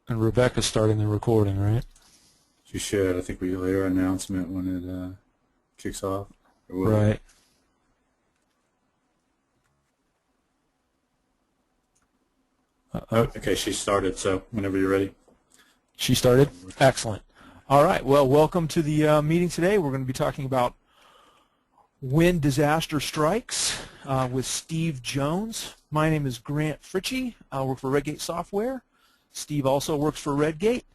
And Rebecca's starting the recording, right? She should. I think we later announcement when it kicks off. Right. Oh, okay, she started, so whenever you're ready. She started? Excellent. All right. Well, welcome to the meeting today. We're going to be talking about when disaster strikes with Steve Jones. My name is Grant Fritchie. I work for Redgate Software. Steve also works for Redgate.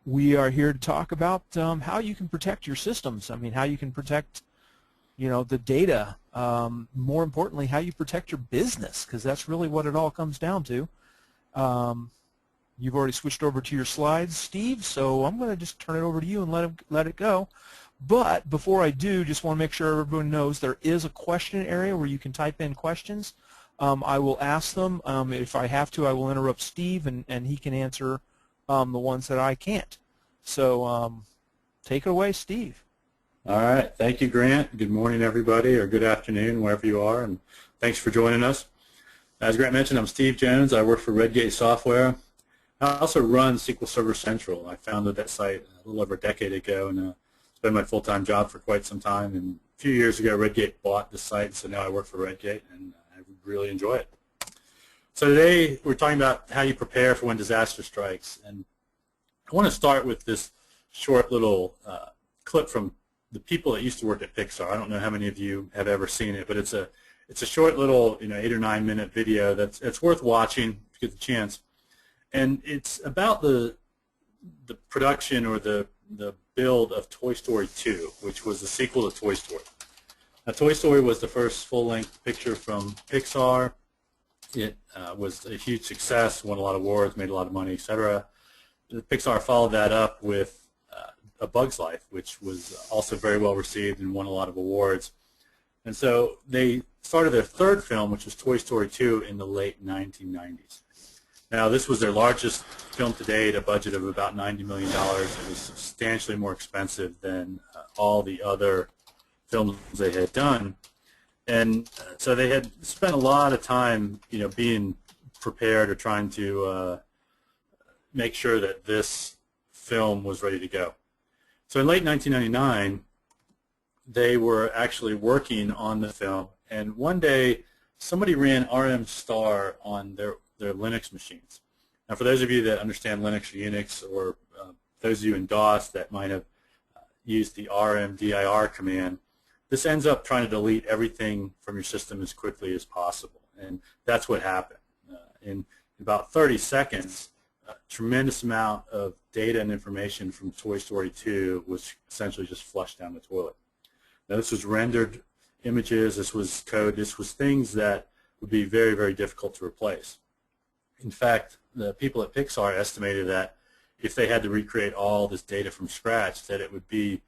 We are here to talk about how you can protect your systems. I mean, how you can protect, the data. More importantly, how you protect your business, because that's really what it all comes down to. You've already switched over to your slides, Steve, so I'm going to just turn it over to you and let it go. But before I do, just want to make sure everyone knows there is a question area where you can type in questions. I will ask them. If I have to, I will interrupt Steve, and he can answer the ones that I can't. So take it away, Steve. All right. Thank you, Grant. Good morning, everybody, or good afternoon, wherever you are, and thanks for joining us. As Grant mentioned, I'm Steve Jones. I work for Redgate Software. I also run SQLServerCentral. I founded that site a little over a decade ago, and it's been my full-time job for quite some time. And a few years ago, Redgate bought the site, so now I work for Redgate, and I really enjoy it. So today, we're talking about how you prepare for when disaster strikes. And I want to start with this short little clip from the people that used to work at Pixar. I don't know how many of you have ever seen it, but it's a short little 8 or 9 minute video that's worth watching if you get the chance. And it's about the production or the build of Toy Story 2, which was the sequel to Toy Story. Now, Toy Story was the first full-length picture from Pixar. It was a huge success, won a lot of awards, made a lot of money, etc. Pixar followed that up with A Bug's Life, which was also very well received and won a lot of awards. And so they started their third film, which was Toy Story 2, in the late 1990s. Now, this was their largest film to date, a budget of about $90 million. It was substantially more expensive than all the other films they had done. And so they had spent a lot of time, being prepared or trying to make sure that this film was ready to go. So in late 1999, they were actually working on the film, and one day somebody ran RM star on their Linux machines. Now, for those of you that understand Linux or Unix, or those of you in DOS that might have used the rmdir command, this ends up trying to delete everything from your system as quickly as possible, and that's what happened. In about 30 seconds, a tremendous amount of data and information from Toy Story 2 was essentially just flushed down the toilet. Now, this was rendered images, this was code, this was things that would be very, very difficult to replace. In fact, the people at Pixar estimated that if they had to recreate all this data from scratch, that it would be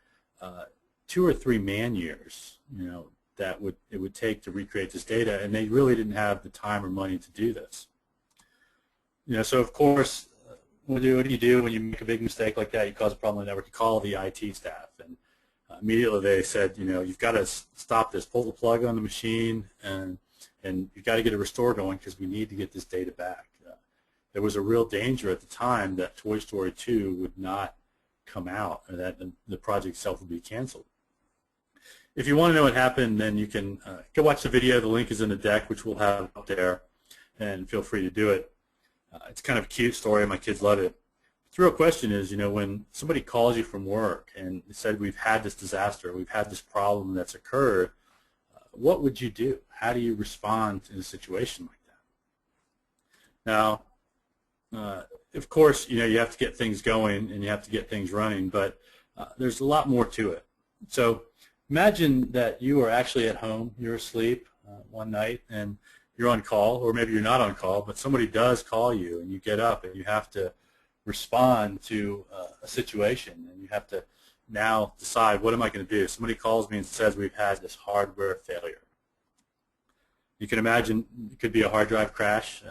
2 or 3 man years, that it would take to recreate this data, and they really didn't have the time or money to do this. So of course, what do you do when you make a big mistake like that? You cause a problem on the network. You call the IT staff, and immediately they said, you've got to stop this, pull the plug on the machine, and you've got to get a restore going because we need to get this data back. There was a real danger at the time that Toy Story 2 would not come out, or that the project itself would be canceled. If you want to know what happened, then you can go watch the video. The link is in the deck, which we'll have up there, and feel free to do it. It's kind of a cute story. My kids love it. The real question is, when somebody calls you from work and said, we've had this disaster, we've had this problem that's occurred, what would you do? How do you respond in a situation like that? Now, of course, you have to get things going and you have to get things running, but there's a lot more to it. So imagine that you are actually at home, you're asleep one night, and you're on call, or maybe you're not on call, but somebody does call you, and you get up and you have to respond to a situation, and you have to now decide, what am I going to do? Somebody calls me and says, we've had this hardware failure. You can imagine it could be a hard drive crash.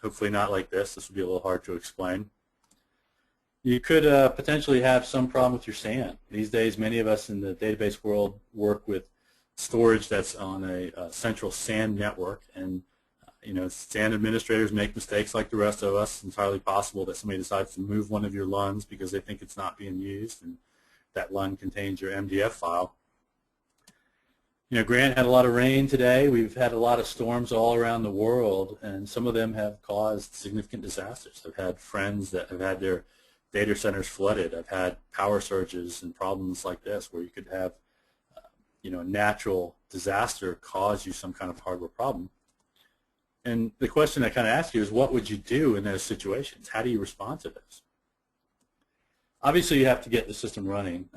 Hopefully not like this. This would be a little hard to explain. You could potentially have some problem with your SAN. These days, many of us in the database world work with storage that's on a central SAN network, and standard administrators make mistakes like the rest of us. It's entirely possible that somebody decides to move one of your LUNs because they think it's not being used, and that LUN contains your MDF file. Grant had a lot of rain today. We've had a lot of storms all around the world, and some of them have caused significant disasters. I've had friends that have had their data centers flooded. I've had power surges and problems like this where you could have a natural disaster cause you some kind of hardware problem. And the question I kind of ask you is, what would you do in those situations? How do you respond to those? Obviously, you have to get the system running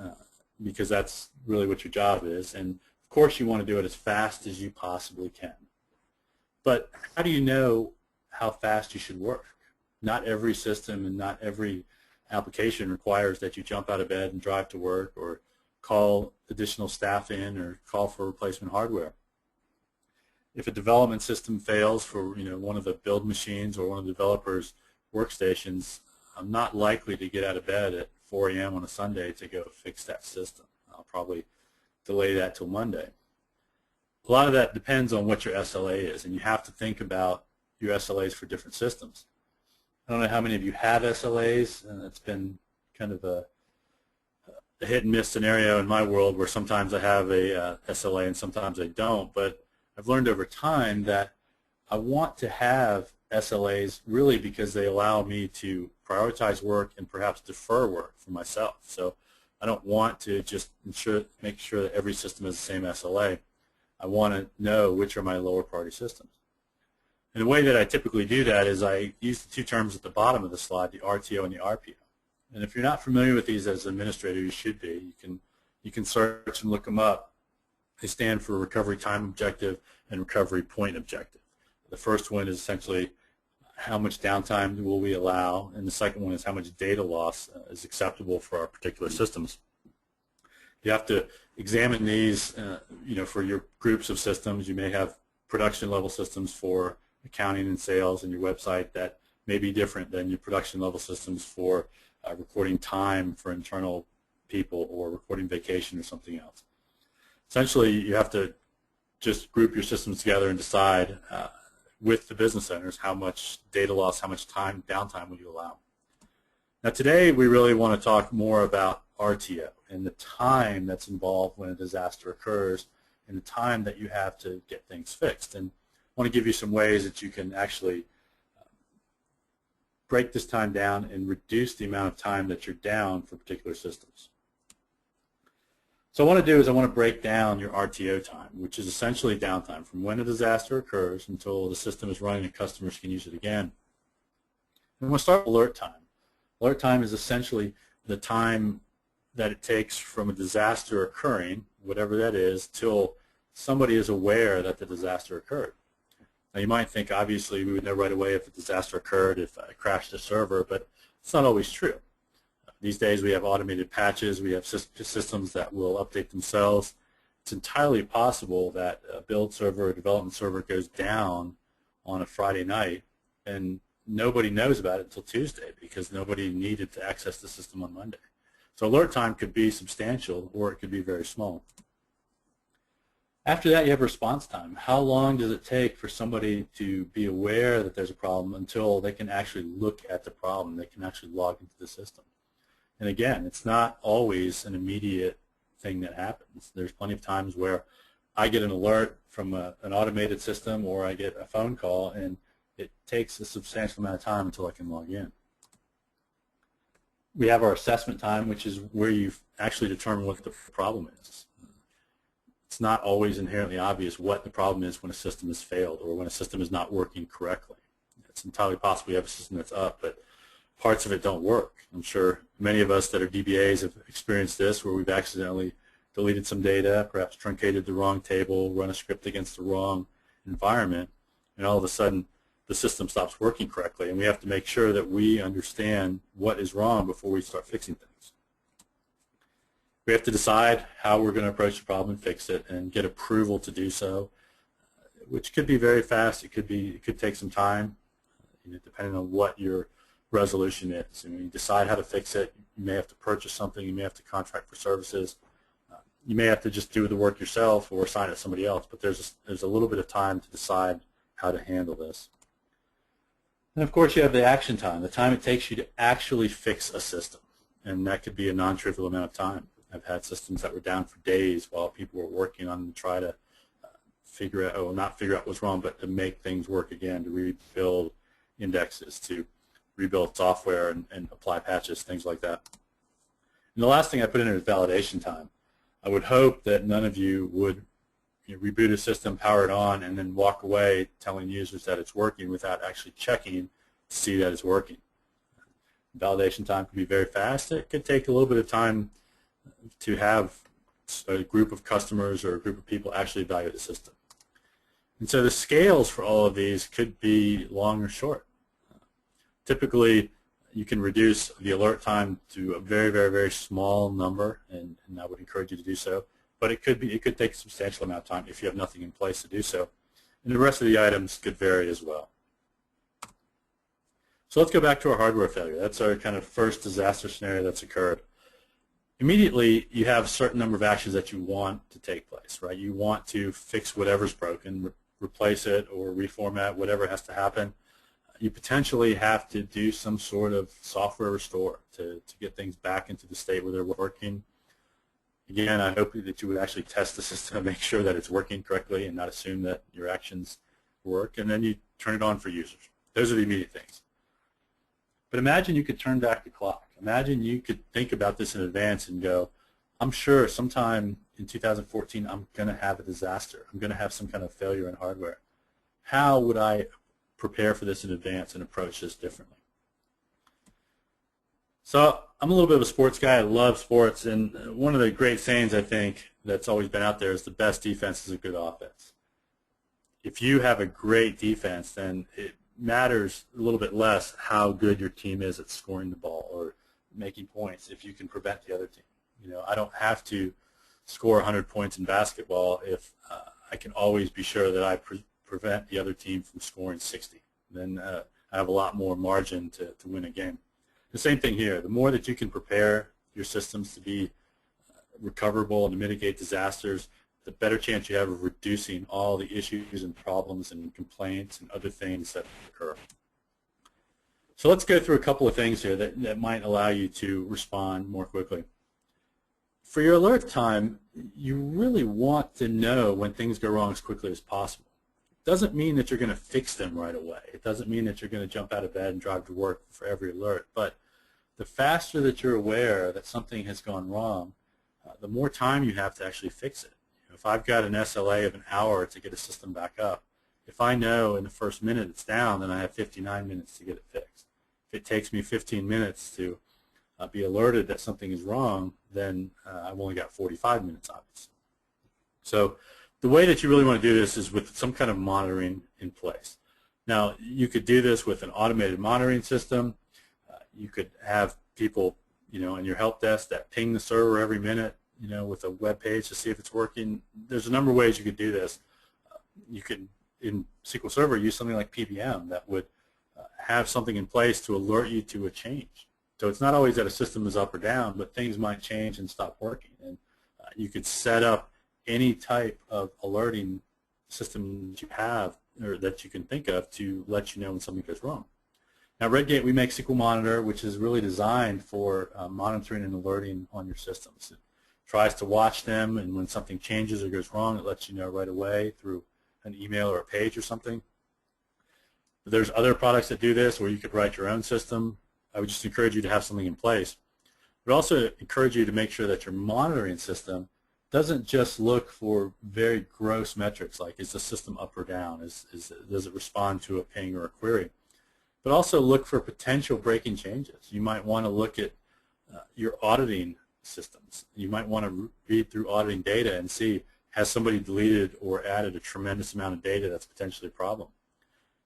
because that's really what your job is. And of course, you want to do it as fast as you possibly can. But how do you know how fast you should work? Not every system and not every application requires that you jump out of bed and drive to work or call additional staff in or call for replacement hardware. If a development system fails for one of the build machines or one of the developers' workstations, I'm not likely to get out of bed at 4 a.m. on a Sunday to go fix that system. I'll probably delay that till Monday. A lot of that depends on what your SLA is, and you have to think about your SLAs for different systems. I don't know how many of you have SLAs, and it's been kind of a hit and miss scenario in my world where sometimes I have a SLA and sometimes I don't, but I've learned over time that I want to have SLAs really because they allow me to prioritize work and perhaps defer work for myself. So I don't want to just make sure that every system has the same SLA. I want to know which are my lower priority systems. And the way that I typically do that is I use the two terms at the bottom of the slide, the RTO and the RPO. And if you're not familiar with these as an administrator, you should be. You can search and look them up. They stand for recovery time objective and recovery point objective. The first one is essentially how much downtime will we allow, and the second one is how much data loss is acceptable for our particular systems. You have to examine these, for your groups of systems. You may have production level systems for accounting and sales and your website that may be different than your production level systems for recording time for internal people or recording vacation or something else. Essentially, you have to just group your systems together and decide with the business owners how much data loss, how much downtime will you allow. Now today we really want to talk more about RTO and the time that's involved when a disaster occurs and the time that you have to get things fixed. And I want to give you some ways that you can actually break this time down and reduce the amount of time that you're down for particular systems. So what I want to do is I want to break down your RTO time, which is essentially downtime from when a disaster occurs until the system is running and customers can use it again. And we'll start with alert time. Alert time is essentially the time that it takes from a disaster occurring, whatever that is, till somebody is aware that the disaster occurred. Now you might think, obviously, we would know right away if a disaster occurred, if I crashed a server, but it's not always true. These days we have automated patches, we have systems that will update themselves. It's entirely possible that a build server or development server goes down on a Friday night and nobody knows about it until Tuesday because nobody needed to access the system on Monday. So alert time could be substantial or it could be very small. After that, you have response time. How long does it take for somebody to be aware that there's a problem until they can actually look at the problem, they can actually log into the system? And again, it's not always an immediate thing that happens. There's plenty of times where I get an alert from an automated system or I get a phone call and it takes a substantial amount of time until I can log in. We have our assessment time, which is where you actually determine what the problem is. It's not always inherently obvious what the problem is when a system has failed or when a system is not working correctly. It's entirely possible you have a system that's up, but parts of it don't work. I'm sure many of us that are DBAs have experienced this where we've accidentally deleted some data, perhaps truncated the wrong table, run a script against the wrong environment, and all of a sudden the system stops working correctly, and we have to make sure that we understand what is wrong before we start fixing things. We have to decide how we're going to approach the problem and fix it and get approval to do so, which could be very fast. It could take some time, depending on what your resolution is. And when you decide how to fix it, you may have to purchase something, you may have to contract for services, you may have to just do the work yourself or assign it to somebody else, but there's a little bit of time to decide how to handle this. And of course, you have the action time, the time it takes you to actually fix a system. And that could be a non-trivial amount of time. I've had systems that were down for days while people were working on them to try to figure out, or not figure out what's wrong, but to make things work again, to rebuild indexes, to rebuild software and apply patches, things like that. And the last thing I put in is validation time. I would hope that none of you would reboot a system, power it on, and then walk away telling users that it's working without actually checking to see that it's working. Validation time can be very fast. It could take a little bit of time to have a group of customers or a group of people actually evaluate the system. And so the scales for all of these could be long or short. Typically, you can reduce the alert time to a very, very, very small number, and I would encourage you to do so. But it could take a substantial amount of time if you have nothing in place to do so. And the rest of the items could vary as well. So let's go back to our hardware failure. That's our kind of first disaster scenario that's occurred. Immediately, you have a certain number of actions that you want to take place, right? You want to fix whatever's broken, replace it or reformat, whatever has to happen. You potentially have to do some sort of software restore to get things back into the state where they're working. Again, I hope that you would actually test the system and make sure that it's working correctly and not assume that your actions work, and then you turn it on for users. Those are the immediate things. But imagine you could turn back the clock. Imagine you could think about this in advance and go, I'm sure sometime in 2014 I'm going to have a disaster. I'm going to have some kind of failure in hardware. How would I prepare for this in advance and approach this differently? So I'm a little bit of a sports guy. I love sports, and one of the great sayings I think that's always been out there is the best defense is a good offense. If you have a great defense, then it matters a little bit less how good your team is at scoring the ball or making points if you can prevent the other team. I don't have to score 100 points in basketball if I can always be sure that I prevent the other team from scoring 60. Then I have a lot more margin to win a game. The same thing here. The more that you can prepare your systems to be recoverable and to mitigate disasters, the better chance you have of reducing all the issues and problems and complaints and other things that occur. So let's go through a couple of things here that might allow you to respond more quickly. For your alert time, you really want to know when things go wrong as quickly as possible. It doesn't mean that you're going to fix them right away. It doesn't mean that you're going to jump out of bed and drive to work for every alert. But the faster that you're aware that something has gone wrong, the more time you have to actually fix it. If I've got an SLA of an hour to get a system back up, if I know in the first minute it's down, then I have 59 minutes to get it fixed. If it takes me 15 minutes to be alerted that something is wrong, then I've only got 45 minutes, obviously. So the way that you really want to do this is with some kind of monitoring in place. Now, you could do this with an automated monitoring system. You could have people, in your help desk that ping the server every minute, with a web page to see if it's working. There's a number of ways you could do this. You could, in SQL Server, use something like PBM that would have something in place to alert you to a change. So it's not always that a system is up or down, but things might change and stop working. And you could set up any type of alerting system that you have or that you can think of to let you know when something goes wrong. Now, at Redgate, we make SQL Monitor, which is really designed for monitoring and alerting on your systems. It tries to watch them, and when something changes or goes wrong, it lets you know right away through an email or a page or something. There's other products that do this where you could write your own system. I would just encourage you to have something in place. But also encourage you to make sure that your monitoring system doesn't just look for very gross metrics like is the system up or down, does it respond to a ping or a query, but also look for potential breaking changes. You might want to look at your auditing systems. You might want to read through auditing data and see, has somebody deleted or added a tremendous amount of data that's potentially a problem.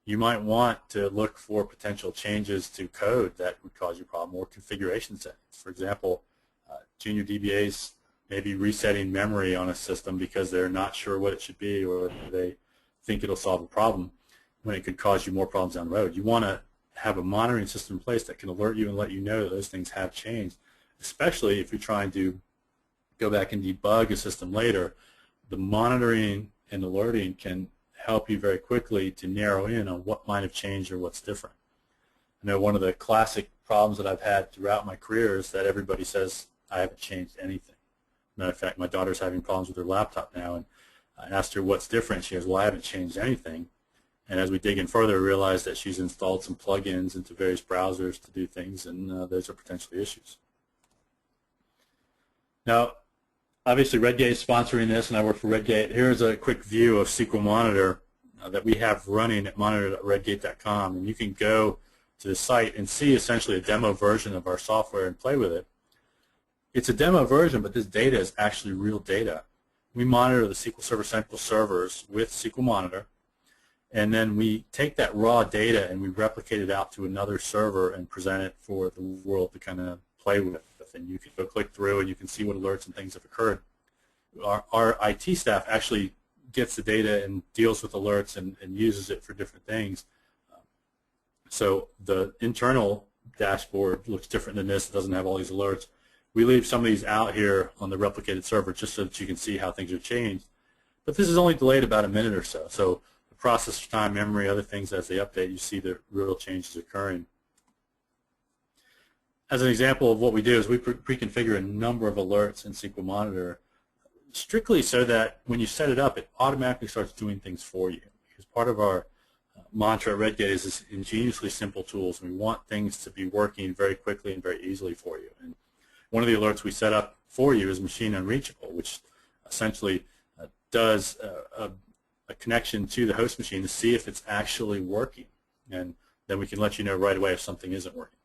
You might want to look for potential changes to code that would cause you a problem, or configuration settings. For example, junior DBAs may be resetting memory on a system because they're not sure what it should be, or they think it'll solve a problem when it could cause you more problems down the road. You want to have a monitoring system in place that can alert you and let you know that those things have changed, especially if you're trying to go back and debug a system later. The monitoring and alerting can help you very quickly to narrow in on what might have changed or what's different. I know one of the classic problems that I've had throughout my career is that everybody says I haven't changed anything. Matter of fact, my daughter's having problems with her laptop now, and I asked her what's different. She goes, well, I haven't changed anything. And as we dig in further, we realize that she's installed some plugins into various browsers to do things, and those are potentially issues. Now, obviously, Redgate is sponsoring this, and I work for Redgate. Here's a quick view of SQL Monitor that we have running at monitor.redgate.com, and you can go to the site and see essentially a demo version of our software and play with it. It's a demo version, but this data is actually real data. We monitor the SQL Server Central servers with SQL Monitor, and then we take that raw data and we replicate it out to another server and present it for the world to kind of play with. And you can go click through and you can see what alerts and things have occurred. Our IT staff actually gets the data and deals with alerts and uses it for different things. So the internal dashboard looks different than this. It doesn't have all these alerts. We leave some of these out here on the replicated server just so that you can see how things have changed. But this is only delayed about a minute or so. So the process time, memory, other things as they update, you see the real changes occurring. As an example of what we do is we pre-configure a number of alerts in SQL Monitor strictly so that when you set it up, it automatically starts doing things for you. Because part of our mantra at Redgate is this ingeniously simple tools. We want things to be working very quickly and very easily for you. And one of the alerts we set up for you is machine unreachable, which essentially does a connection to the host machine to see if it's actually working. And then we can let you know right away if something isn't working.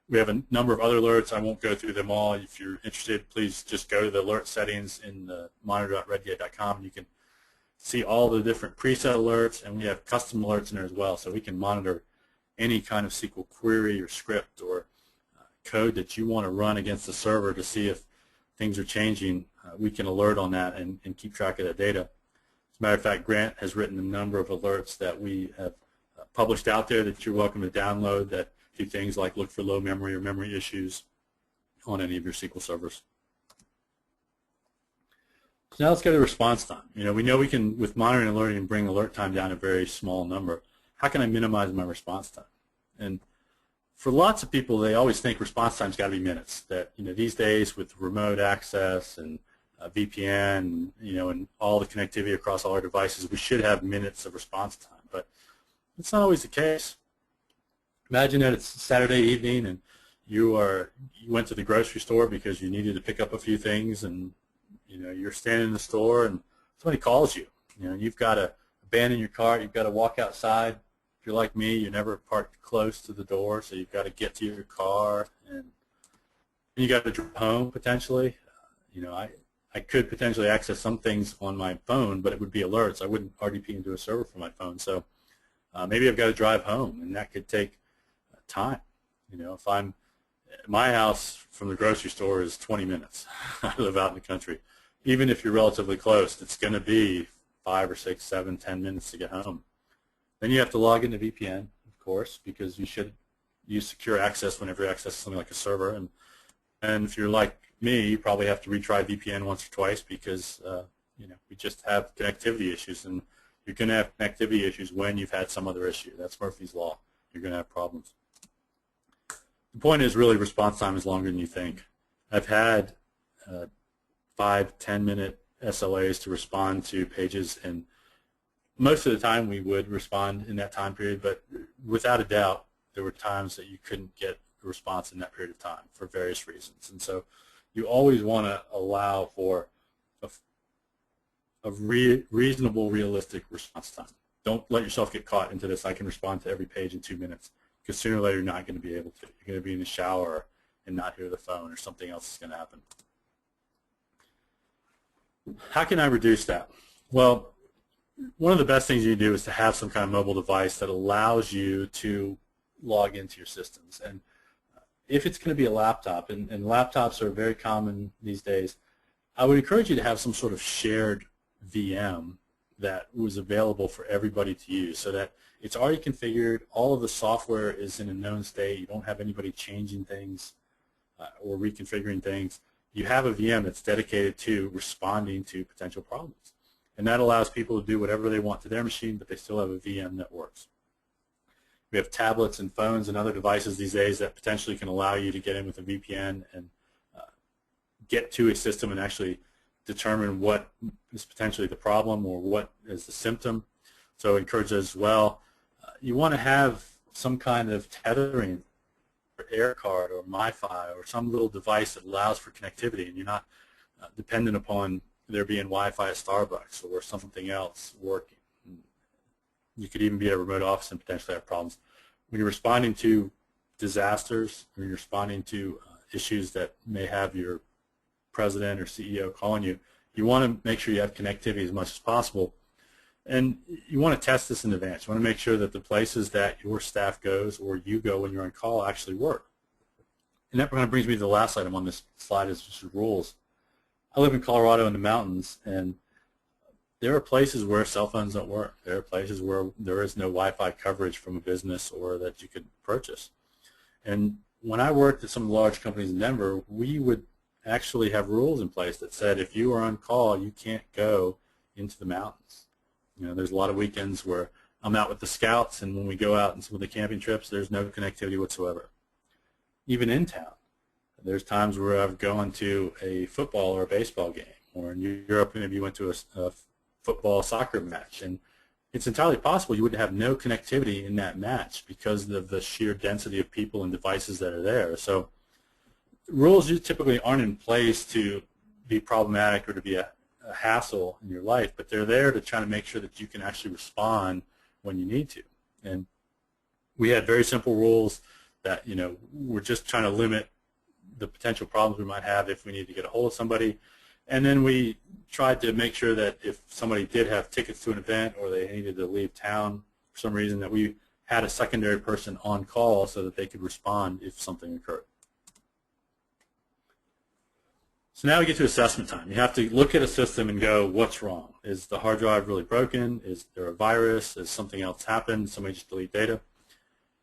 We have a number of other alerts. I won't go through them all. If you're interested, please just go to the alert settings in the monitor.redgate.com, and you can see all the different preset alerts, and we have custom alerts in there as well, so we can monitor any kind of SQL query or script or code that you want to run against the server to see if things are changing. We can alert on that and keep track of that data. As a matter of fact, Grant has written a number of alerts that we have published out there that you're welcome to download that do things like look for low memory or memory issues on any of your SQL servers. So now let's go to response time. We know we can, with monitoring and alerting, bring alert time down to a very small number. How can I minimize my response time? And for lots of people, they always think response time's got to be minutes. That these days with remote access and VPN, and all the connectivity across all our devices, we should have minutes of response time. But it's not always the case. Imagine that it's Saturday evening and you went to the grocery store because you needed to pick up a few things, and you're standing in the store and somebody calls you. You've got to abandon your cart. You've got to walk outside. If you're like me, you're never parked close to the door, so you've got to get to your car and you got to drive home potentially. I could potentially access some things on my phone, but it would be alerts. I wouldn't RDP into a server from my phone, so maybe I've got to drive home, and that could take time. If I'm my house from the grocery store is 20 minutes. I live out in the country. Even if you're relatively close, it's going to be 5 or 6, 7, 10 minutes to get home. Then you have to log into VPN, of course, because you should use secure access whenever you access something like a server. And if you're like me, you probably have to retry VPN once or twice because we just have connectivity issues, and you're going to have connectivity issues when you've had some other issue. That's Murphy's Law. You're going to have problems. The point is really response time is longer than you think. I've had 5, 10-minute SLAs to respond to pages, and most of the time we would respond in that time period, but without a doubt there were times that you couldn't get a response in that period of time for various reasons. And so you always want to allow for a reasonable, realistic response time. Don't let yourself get caught into this, I can respond to every page in 2 minutes. Because sooner or later you're not going to be able to. You're going to be in the shower and not hear the phone, or something else is going to happen. How can I reduce that? Well, one of the best things you can do is to have some kind of mobile device that allows you to log into your systems. And if it's going to be a laptop, and laptops are very common these days, I would encourage you to have some sort of shared VM that was available for everybody to use, so that it's already configured, all of the software is in a known state, you don't have anybody changing things or reconfiguring things. You have a VM that's dedicated to responding to potential problems. And that allows people to do whatever they want to their machine, but they still have a VM that works. We have tablets and phones and other devices these days that potentially can allow you to get in with a VPN and get to a system and actually determine what is potentially the problem or what is the symptom. So I encourage as well, you want to have some kind of tethering, or air card or MiFi or some little device that allows for connectivity, and you're not dependent upon there being Wi-Fi at Starbucks or something else working. You could even be at a remote office and potentially have problems. When you're responding to disasters, when you're responding to issues that may have your president or CEO calling you, you want to make sure you have connectivity as much as possible. And you want to test this in advance. You want to make sure that the places that your staff goes or you go when you're on call actually work. And that kind of brings me to the last item on this slide is just rules. I live in Colorado in the mountains, and there are places where cell phones don't work. There are places where there is no Wi-Fi coverage from a business or that you could purchase. And when I worked at some large companies in Denver, we would actually have rules in place that said if you are on call, you can't go into the mountains. You know, there's a lot of weekends where I'm out with the scouts, and when we go out on some of the camping trips, there's no connectivity whatsoever. Even in town, there's times where I've gone to a football or a baseball game, or in Europe, maybe you went to a football soccer match, and it's entirely possible you would have no connectivity in that match because of the sheer density of people and devices that are there. So rules typically aren't in place to be problematic or to be a hassle in your life, but they're there to try to make sure that you can actually respond when you need to. And we had very simple rules that, you know, we're just trying to limit the potential problems we might have if we need to get a hold of somebody. And then we tried to make sure that if somebody did have tickets to an event or they needed to leave town for some reason, that we had a secondary person on call so that they could respond if something occurred. So now we get to assessment time. You have to look at a system and go, what's wrong? Is the hard drive really broken? Is there a virus? Has something else happened? Somebody just delete data?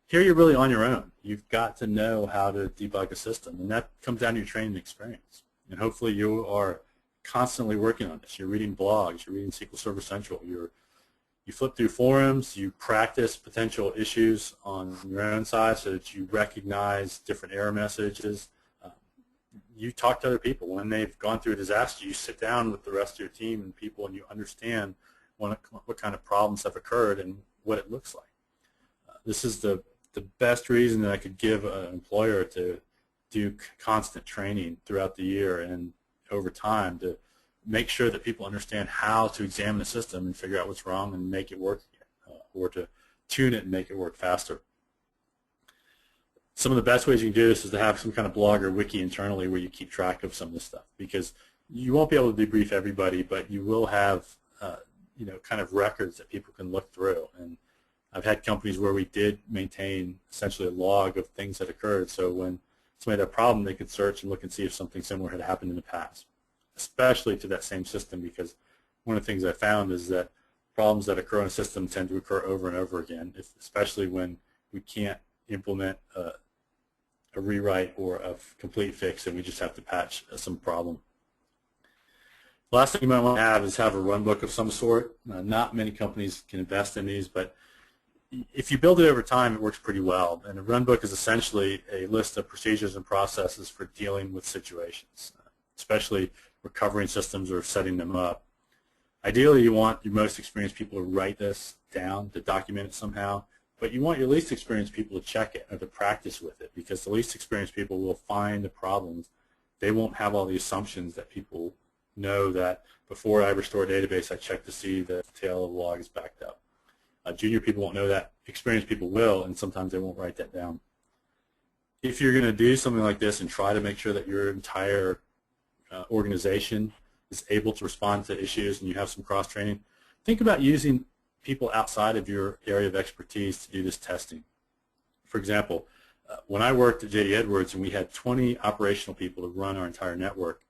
Here you're really on your own. You've got to know how to debug a system, and that comes down to your training experience. And hopefully you are constantly working on this. You're reading blogs. You're reading SQL Server Central. You flip through forums. You practice potential issues on your own side so that you recognize different error messages. You talk to other people. When they've gone through a disaster, you sit down with the rest of your team and people, and you understand what kind of problems have occurred and what it looks like. This is the best reason that I could give an employer to do constant training throughout the year and over time to make sure that people understand how to examine the system and figure out what's wrong and make it work or to tune it and make it work faster. Some of the best ways you can do this is to have some kind of blog or wiki internally where you keep track of some of this stuff, because you won't be able to debrief everybody, but you will have you know, kind of records that people can look through. And I've had companies where we did maintain essentially a log of things that occurred, so when somebody had a problem, they could search and look and see if something similar had happened in the past, especially to that same system, because one of the things I found is that problems that occur in a system tend to occur over and over again, especially when we can't implement a rewrite or a complete fix and we just have to patch some problem. The last thing you might want to have is have a runbook of some sort. Not many companies can invest in these, but if you build it over time, it works pretty well. And a runbook is essentially a list of procedures and processes for dealing with situations, especially recovering systems or setting them up. Ideally, you want your most experienced people to write this down, to document it somehow, but you want your least experienced people to check it or to practice with it, because the least experienced people will find the problems. They won't have all the assumptions that people know that before I restore a database, I check to see that the tail of the log is backed up. Junior people won't know that. Experienced people will, and sometimes they won't write that down. If you're going to do something like this and try to make sure that your entire organization is able to respond to issues and you have some cross-training, think about using people outside of your area of expertise to do this testing. For example, when I worked at J.D. Edwards and we had 20 operational people to run our entire network,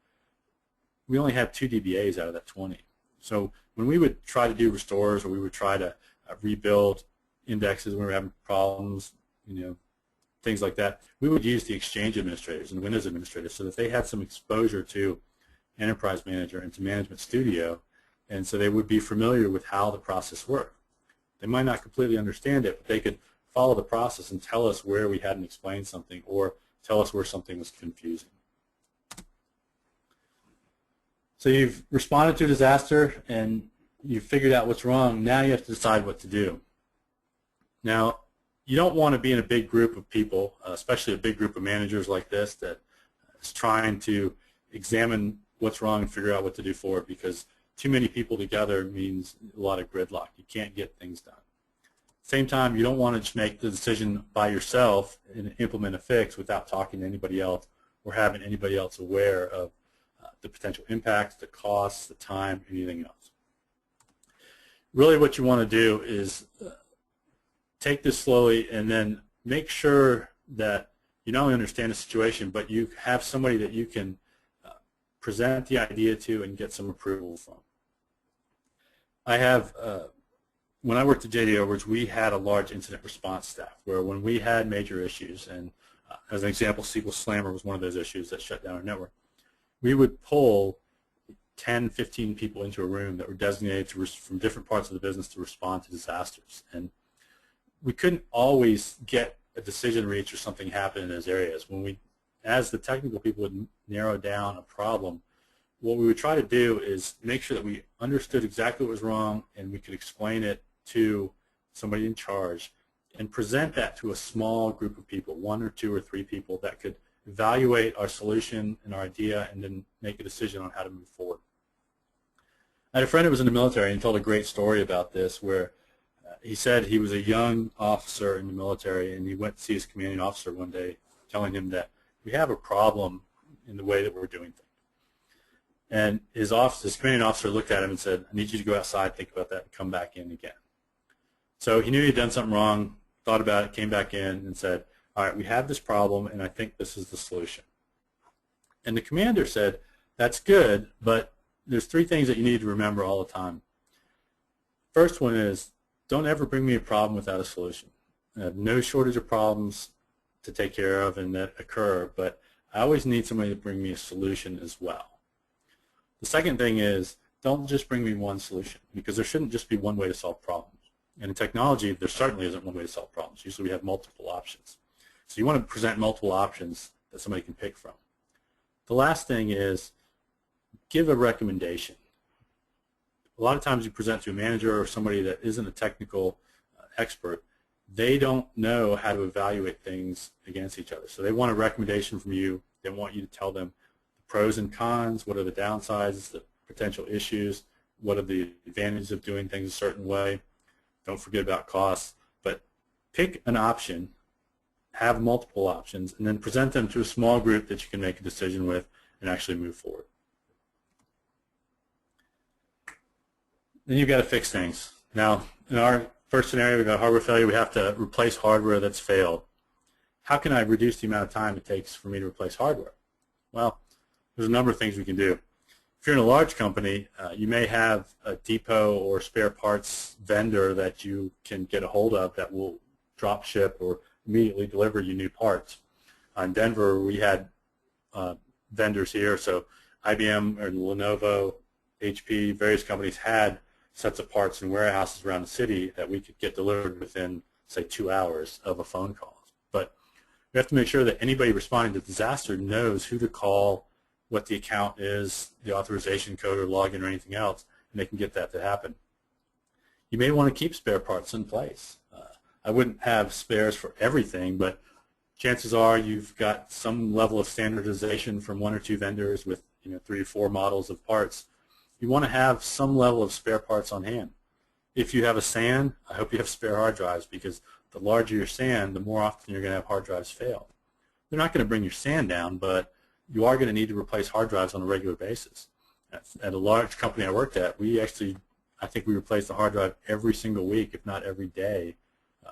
we only had 2 DBAs out of that 20. So when we would try to do restores or we would try to rebuild indexes when we were having problems, you know, things like that, we would use the Exchange administrators and Windows administrators so that they had some exposure to Enterprise Manager and to Management Studio, and so they would be familiar with how the process worked. They might not completely understand it, but they could follow the process and tell us where we hadn't explained something or tell us where something was confusing. So you've responded to a disaster and you've figured out what's wrong. Now you have to decide what to do. Now, you don't want to be in a big group of people, especially a big group of managers like this that is trying to examine what's wrong and figure out what to do for it, because too many people together means a lot of gridlock. You can't get things done. At the same time, you don't want to just make the decision by yourself and implement a fix without talking to anybody else or having anybody else aware of the potential impacts, the costs, the time, anything else. Really what you want to do is take this slowly and then make sure that you not only understand the situation, but you have somebody that you can present the idea to and get some approval from. I have, when I worked at JD Edwards, we had a large incident response staff where when we had major issues, and as an example, SQL Slammer was one of those issues that shut down our network, we would pull 10, 15 people into a room that were designated from different parts of the business to respond to disasters. And we couldn't always get a decision reached or something happen in those areas. As the technical people would narrow down a problem, what we would try to do is make sure that we understood exactly what was wrong and we could explain it to somebody in charge and present that to a small group of people, 1 or 2 or 3 people that could evaluate our solution and our idea and then make a decision on how to move forward. I had a friend who was in the military and he told a great story about this where he said he was a young officer in the military and he went to see his commanding officer one day telling him that we have a problem in the way that we're doing things. And his commanding officer looked at him and said, I need you to go outside, think about that, and come back in again. So he knew he'd done something wrong, thought about it, came back in and said, all right, we have this problem and I think this is the solution. And the commander said, that's good, but there's 3 things that you need to remember all the time. First one is, don't ever bring me a problem without a solution. I have no shortage of problems to take care of and that occur, but I always need somebody to bring me a solution as well. The second thing is, don't just bring me one solution, because there shouldn't just be one way to solve problems. And in technology, there certainly isn't one way to solve problems. Usually we have multiple options. So you want to present multiple options that somebody can pick from. The last thing is, give a recommendation. A lot of times you present to a manager or somebody that isn't a technical expert, they don't know how to evaluate things against each other. So they want a recommendation from you. They want you to tell them the pros and cons, what are the downsides, the potential issues, what are the advantages of doing things a certain way. Don't forget about costs, but pick an option, have multiple options, and then present them to a small group that you can make a decision with and actually move forward. Then you've got to fix things. Now, in our first scenario, we've got hardware failure. We have to replace hardware that's failed. How can I reduce the amount of time it takes for me to replace hardware? Well, there's a number of things we can do. If you're in a large company, you may have a depot or spare parts vendor that you can get a hold of that will drop ship or immediately deliver you new parts. In Denver, we had vendors here, so IBM or Lenovo, HP, various companies had sets of parts in warehouses around the city that we could get delivered within, say, 2 hours of a phone call. But we have to make sure that anybody responding to disaster knows who to call, what the account is, the authorization code or login or anything else, and they can get that to happen. You may want to keep spare parts in place. I wouldn't have spares for everything, but chances are you've got some level of standardization from 1 or 2 vendors with 3 or 4 models of parts. You want to have some level of spare parts on hand. If you have a SAN, I hope you have spare hard drives, because the larger your SAN, the more often you're going to have hard drives fail. They're not going to bring your SAN down, but you are going to need to replace hard drives on a regular basis. At a large company I worked at, I think we replaced the hard drive every single week, if not every day,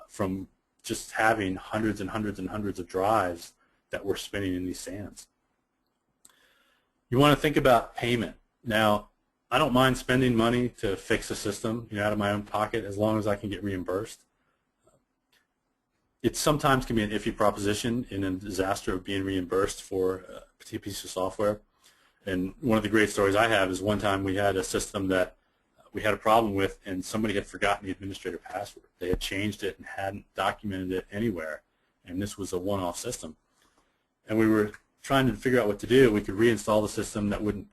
from just having hundreds and hundreds and hundreds of drives that were spinning in these SANs. You want to think about payment. Now, I don't mind spending money to fix a system, out of my own pocket, as long as I can get reimbursed. It sometimes can be an iffy proposition in a disaster of being reimbursed for a piece of software. And one of the great stories I have is one time we had a system that we had a problem with, and somebody had forgotten the administrator password. They had changed it and hadn't documented it anywhere, and this was a one-off system. And we were trying to figure out what to do. We could reinstall the system. That wouldn't,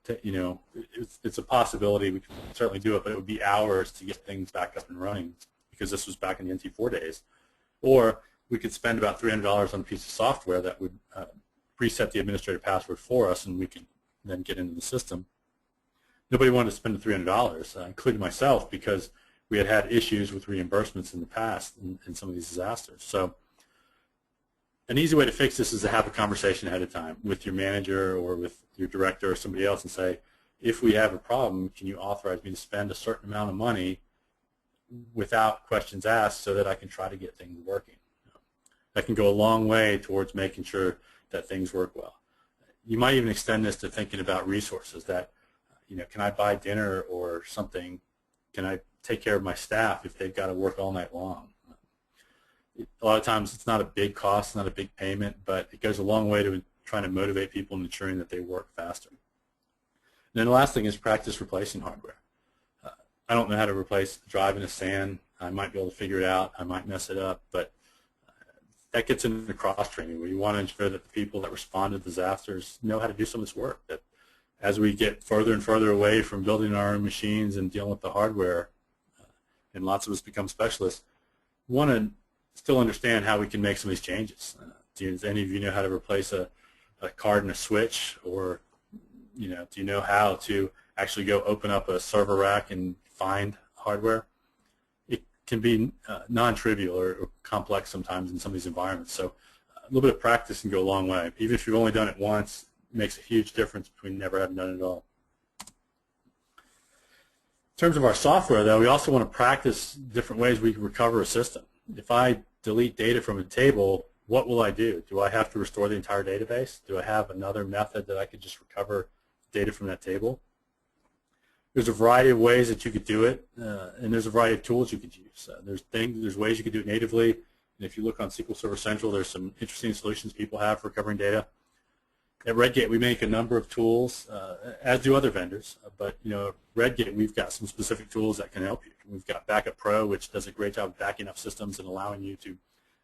it's a possibility. We could certainly do it, but it would be hours to get things back up and running because this was back in the NT4 days. Or we could spend about $300 on a piece of software that would preset the administrator password for us, and we could then get into the system. Nobody wanted to spend the $300, including myself, because we had issues with reimbursements in the past in some of these disasters. So an easy way to fix this is to have a conversation ahead of time with your manager or with your director or somebody else and say, if we have a problem, can you authorize me to spend a certain amount of money without questions asked so that I can try to get things working? That can go a long way towards making sure that things work well. You might even extend this to thinking about resources that, can I buy dinner or something? Can I take care of my staff if they've got to work all night long? A lot of times it's not a big cost, not a big payment, but it goes a long way to trying to motivate people and ensuring that they work faster. And then the last thing is practice replacing hardware. I don't know how to replace a drive in a SAN. I might be able to figure it out. I might mess it up, but that gets into cross-training where you want to ensure that the people that respond to disasters know how to do some of this work. That as we get further and further away from building our own machines and dealing with the hardware, and lots of us become specialists, we want to still understand how we can make some of these changes. Does any of you know how to replace a card and a switch, or do you know how to actually go open up a server rack and find hardware? It can be non-trivial or complex sometimes in some of these environments. So a little bit of practice can go a long way. Even if you've only done it once, it makes a huge difference between never having done it at all. In terms of our software, though, we also want to practice different ways we can recover a system. If I delete data from a table, what will I do? Do I have to restore the entire database? Do I have another method that I could just recover data from that table? There's a variety of ways that you could do it, and there's a variety of tools you could use. There's ways you could do it natively, and if you look on SQL Server Central, there's some interesting solutions people have for recovering data. At Redgate, we make a number of tools, as do other vendors, but at Redgate, we've got some specific tools that can help you. We've got Backup Pro, which does a great job of backing up systems and allowing you to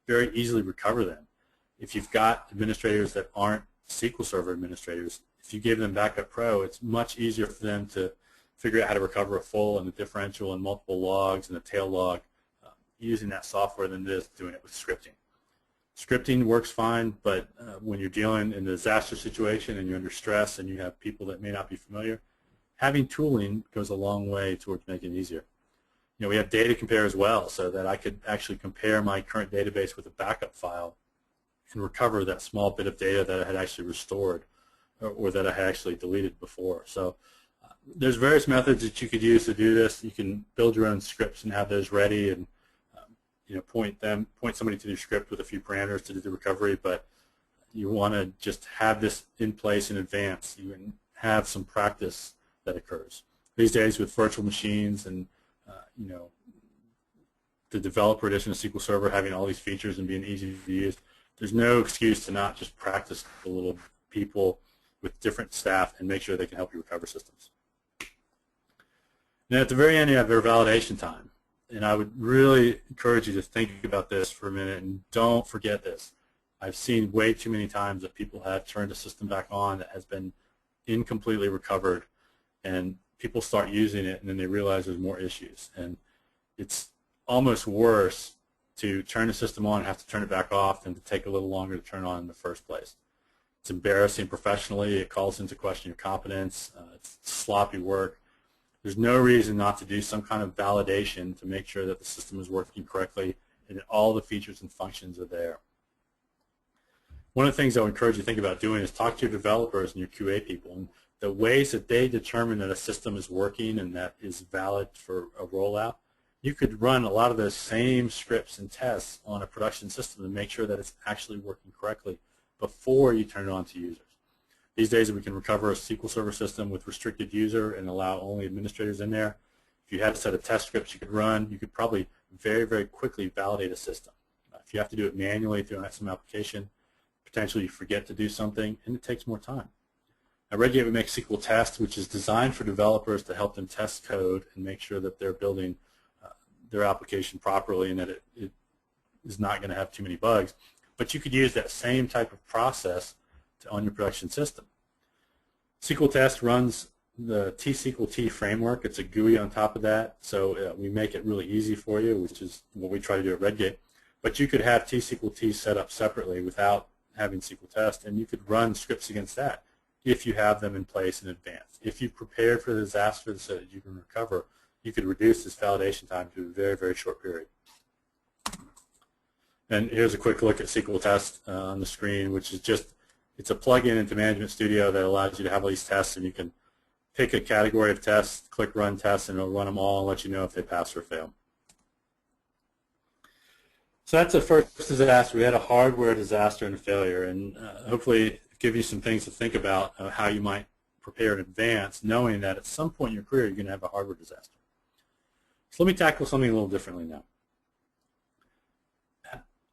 very easily recover them. If you've got administrators that aren't SQL Server administrators, if you give them Backup Pro, it's much easier for them to figure out how to recover a full and a differential and multiple logs and a tail log using that software than it is doing it with scripting. Scripting works fine, but when you're dealing in a disaster situation and you're under stress and you have people that may not be familiar, having tooling goes a long way towards making it easier. We have data compare as well, so that I could actually compare my current database with a backup file and recover that small bit of data that I had actually restored or that I had actually deleted before. So there's various methods that you could use to do this. You can build your own scripts and have those ready, and point somebody to your script with a few parameters to do the recovery. But you want to just have this in place in advance. You can have some practice that occurs these days with virtual machines and the developer edition of SQL Server having all these features and being easy to use. There's no excuse to not just practice with little people with different staff and make sure they can help you recover systems. And at the very end, you have your validation time. And I would really encourage you to think about this for a minute and don't forget this. I've seen way too many times that people have turned a system back on that has been incompletely recovered, and people start using it and then they realize there's more issues. And it's almost worse to turn the system on and have to turn it back off than to take a little longer to turn on in the first place. It's embarrassing professionally. It calls into question your competence. It's sloppy work. There's no reason not to do some kind of validation to make sure that the system is working correctly and that all the features and functions are there. One of the things I would encourage you to think about doing is talk to your developers and your QA people, and the ways that they determine that a system is working and that is valid for a rollout. You could run a lot of those same scripts and tests on a production system to make sure that it's actually working correctly before you turn it on to users. These days we can recover a SQL Server system with restricted user and allow only administrators in there. If you had a set of test scripts you could run, you could probably very, very quickly validate a system. If you have to do it manually through some application, potentially you forget to do something and it takes more time. At Redgate, we make SQL Test, which is designed for developers to help them test code and make sure that they're building their application properly and that it is not going to have too many bugs. But you could use that same type of process on your production system. SQL Test runs the T-SQL-T framework. It's a GUI on top of that, so we make it really easy for you, which is what we try to do at Redgate. But you could have T-SQL-T set up separately without having SQL Test, and you could run scripts against that if you have them in place in advance. If you prepared for the disaster so that you can recover, you could reduce this validation time to a very, very short period. And here's a quick look at SQL Test on the screen, which is just, it's a plug-in into Management Studio that allows you to have all these tests, and you can pick a category of tests, click Run Tests, and it'll run them all and let you know if they pass or fail. So that's the first disaster. We had a hardware disaster and a failure, and hopefully give you some things to think about how you might prepare in advance, knowing that at some point in your career you're going to have a hardware disaster. So let me tackle something a little differently now.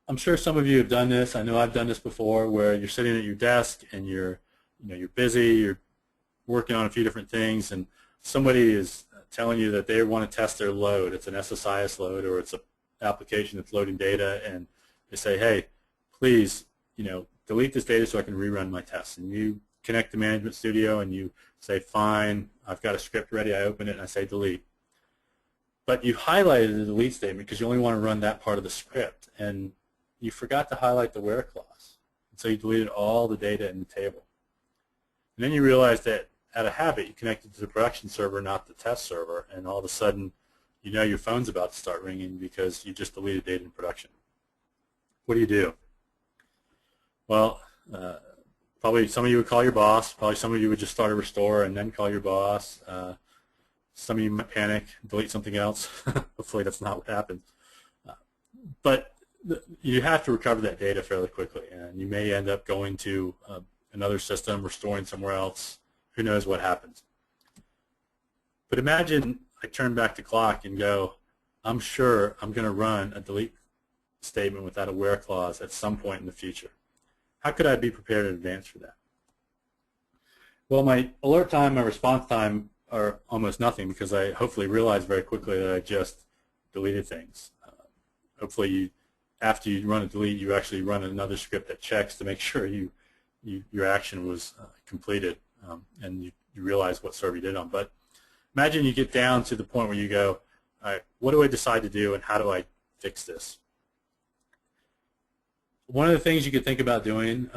I'm sure some of you have done this. I know I've done this before, where you're sitting at your desk and you're busy, you're working on a few different things, and somebody is telling you that they want to test their load. It's an SSIS load, or it's an application that's loading data, and they say, hey, please, delete this data so I can rerun my tests. And you connect to Management Studio and you say, fine, I've got a script ready. I open it and I say delete. But you highlighted the delete statement because you only want to run that part of the script, and you forgot to highlight the where clause. And so you deleted all the data in the table. And then you realize that out of habit you connected to the production server, not the test server, and all of a sudden your phone's about to start ringing because you just deleted data in production. What do? Well, probably some of you would call your boss. Probably some of you would just start a restore and then call your boss. Some of you might panic, delete something else. Hopefully that's not what happens. But you have to recover that data fairly quickly, and you may end up going to another system, restoring somewhere else. Who knows what happens? But imagine I turn back the clock and go, I'm sure I'm going to run a delete statement without a where clause at some point in the future. How could I be prepared in advance for that? Well, my alert time, my response time are almost nothing because I hopefully realize very quickly that I just deleted things. Hopefully after you run a delete, you actually run another script that checks to make sure your action was completed, and you realize what server you did on. But imagine you get down to the point where you go, all right, what do I decide to do and how do I fix this? One of the things you could think about doing,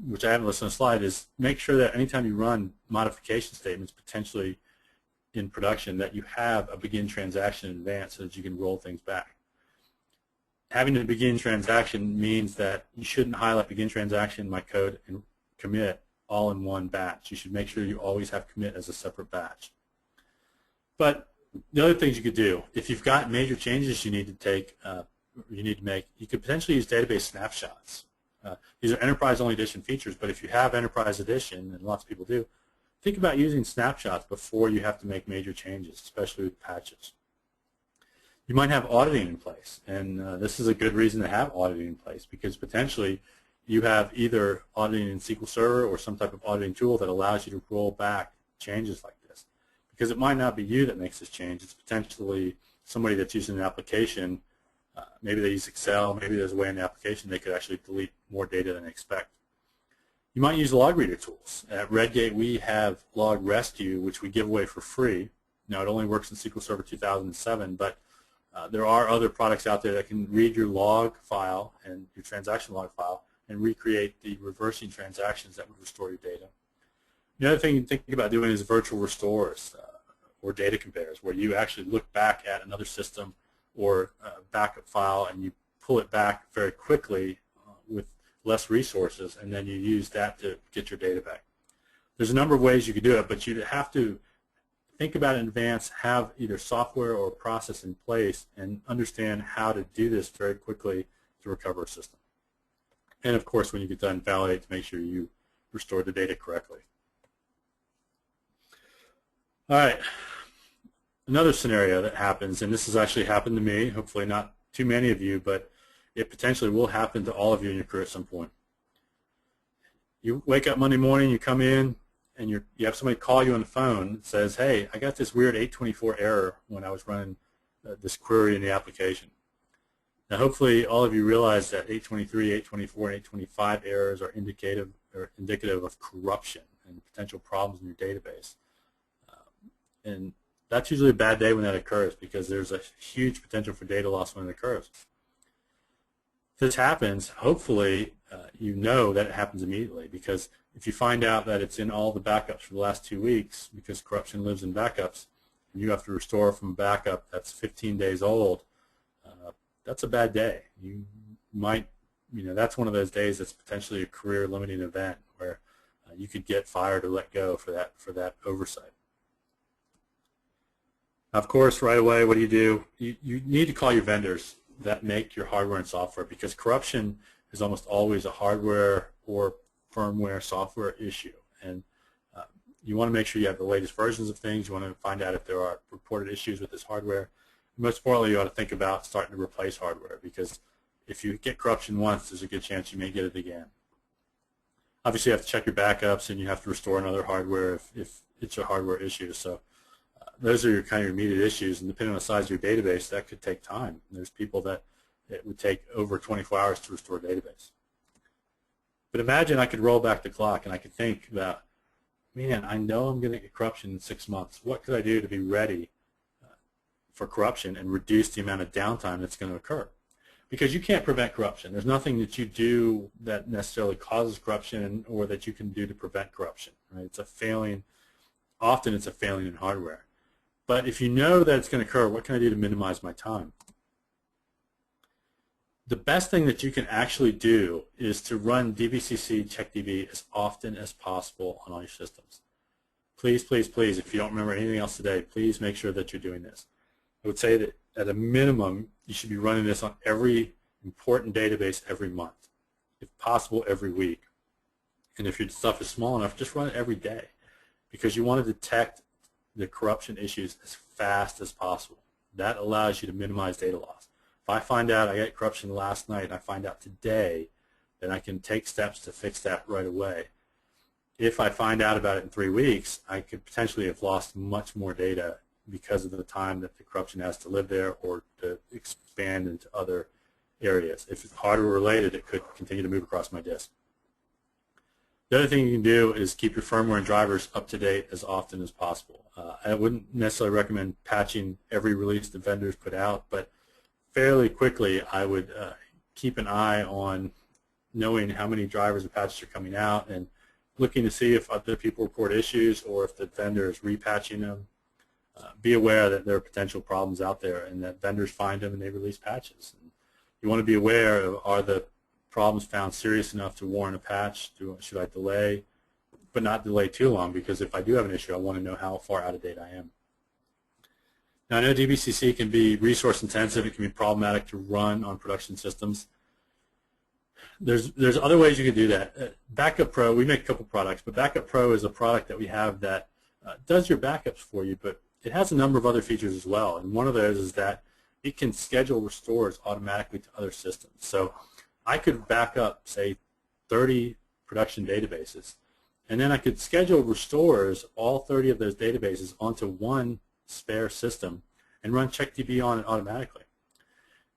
which I haven't listed on the slide, is make sure that anytime you run modification statements potentially in production that you have a begin transaction in advance so that you can roll things back. Having a begin transaction means that you shouldn't highlight begin transaction, my code, and commit all in one batch. You should make sure you always have commit as a separate batch. But the other things you could do, if you've got major changes you need to make, you could potentially use database snapshots. These are enterprise-only edition features, but if you have enterprise edition, and lots of people do, think about using snapshots before you have to make major changes, especially with patches. You might have auditing in place, and this is a good reason to have auditing in place because potentially you have either auditing in SQL Server or some type of auditing tool that allows you to roll back changes like this. Because it might not be you that makes this change, it's potentially somebody that's using an application. Maybe they use Excel, maybe there's a way in the application they could actually delete more data than they expect. You might use log reader tools. At Redgate we have Log Rescue, which we give away for free. Now it only works in SQL Server 2007, but there are other products out there that can read your log file and your transaction log file and recreate the reversing transactions that would restore your data. The other thing you think about doing is virtual restores or data compares, where you actually look back at another system or backup file and you pull it back very quickly with less resources, and then you use that to get your data back. There's a number of ways you could do it, but you'd have to think about it in advance, have either software or process in place, and understand how to do this very quickly to recover a system. And of course, when you get done, validate to make sure you restore the data correctly. All right, another scenario that happens, and this has actually happened to me, hopefully not too many of you, but it potentially will happen to all of you in your career at some point. You wake up Monday morning, you come in, and you have somebody call you on the phone that says, hey, I got this weird 824 error when I was running this query in the application. Now, hopefully, all of you realize that 823, 824, and 825 errors are indicative of corruption and potential problems in your database. And that's usually a bad day when that occurs because there's a huge potential for data loss when it occurs. If this happens, hopefully, you know that it happens immediately, because if you find out that it's in all the backups for the last 2 weeks, because corruption lives in backups, and you have to restore from a backup that's 15 days old, that's a bad day. You might, that's one of those days that's potentially a career-limiting event where you could get fired or let go for that oversight. Of course, right away, what do? You need to call your vendors that make your hardware and software, because corruption is almost always a hardware or firmware software issue. And you want to make sure you have the latest versions of things. You want to find out if there are reported issues with this hardware. Most importantly, you ought to think about starting to replace hardware, because if you get corruption once, there's a good chance you may get it again. Obviously, you have to check your backups, and you have to restore another hardware if it's a hardware issue. So those are your kind of immediate issues, and depending on the size of your database, that could take time. There's people that it would take over 24 hours to restore a database. But imagine I could roll back the clock and I could think about, man, I know I'm going to get corruption in 6 months. What could I do to be ready for corruption and reduce the amount of downtime that's going to occur? Because you can't prevent corruption. There's nothing that you do that necessarily causes corruption or that you can do to prevent corruption. Right? It's a failing. Often it's a failing in hardware. But if you know that it's going to occur, what can I do to minimize my time? The best thing that you can actually do is to run dbcc checkdb as often as possible on all your systems. Please, please, please, if you don't remember anything else today, please make sure that you're doing this. I would say that at a minimum, you should be running this on every important database every month, if possible every week. And if your stuff is small enough, just run it every day, because you want to detect the corruption issues as fast as possible. That allows you to minimize data loss. If I find out I got corruption last night and I find out today, then I can take steps to fix that right away. If I find out about it in 3 weeks, I could potentially have lost much more data because of the time that the corruption has to live there or to expand into other areas. If it's hardware related, it could continue to move across my disk. The other thing you can do is keep your firmware and drivers up to date as often as possible. I wouldn't necessarily recommend patching every release the vendors put out, but fairly quickly I would keep an eye on knowing how many drivers and patches are coming out and looking to see if other people report issues or if the vendor is repatching them. Be aware that there are potential problems out there and that vendors find them and they release patches. And you want to be aware of, are the problems found serious enough to warrant a patch? Should I delay, but not delay too long, because if I do have an issue, I want to know how far out of date I am. Now, I know DBCC can be resource intensive. It can be problematic to run on production systems. There's other ways you can do that. Backup Pro, we make a couple products, but Backup Pro is a product that we have that does your backups for you, but it has a number of other features as well. And one of those is that it can schedule restores automatically to other systems. So I could back up, say, 30 production databases, and then I could schedule restores all 30 of those databases onto one spare system and run CheckDB on it automatically.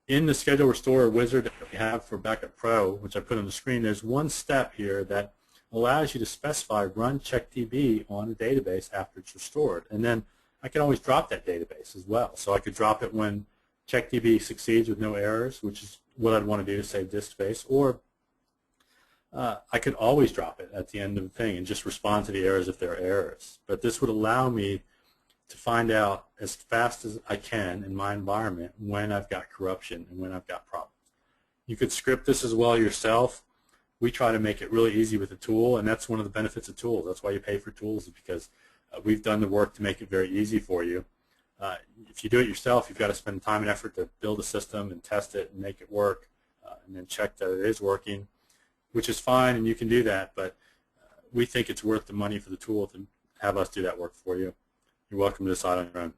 In the Schedule Restore wizard that we have for Backup Pro, which I put on the screen, there's one step here that allows you to specify run CheckDB on a database after it's restored. And then I can always drop that database as well. So I could drop it when CheckDB succeeds with no errors, which is what I'd want to do to save disk space, or I could always drop it at the end of the thing and just respond to the errors if there are errors. But this would allow me to find out as fast as I can in my environment when I've got corruption and when I've got problems. You could script this as well yourself. We try to make it really easy with a tool, and that's one of the benefits of tools. That's why you pay for tools, is because we've done the work to make it very easy for you. If you do it yourself, you've got to spend time and effort to build a system and test it and make it work, and then check that it is working, which is fine, and you can do that, but we think it's worth the money for the tool to have us do that work for you. You're welcome to decide on your own.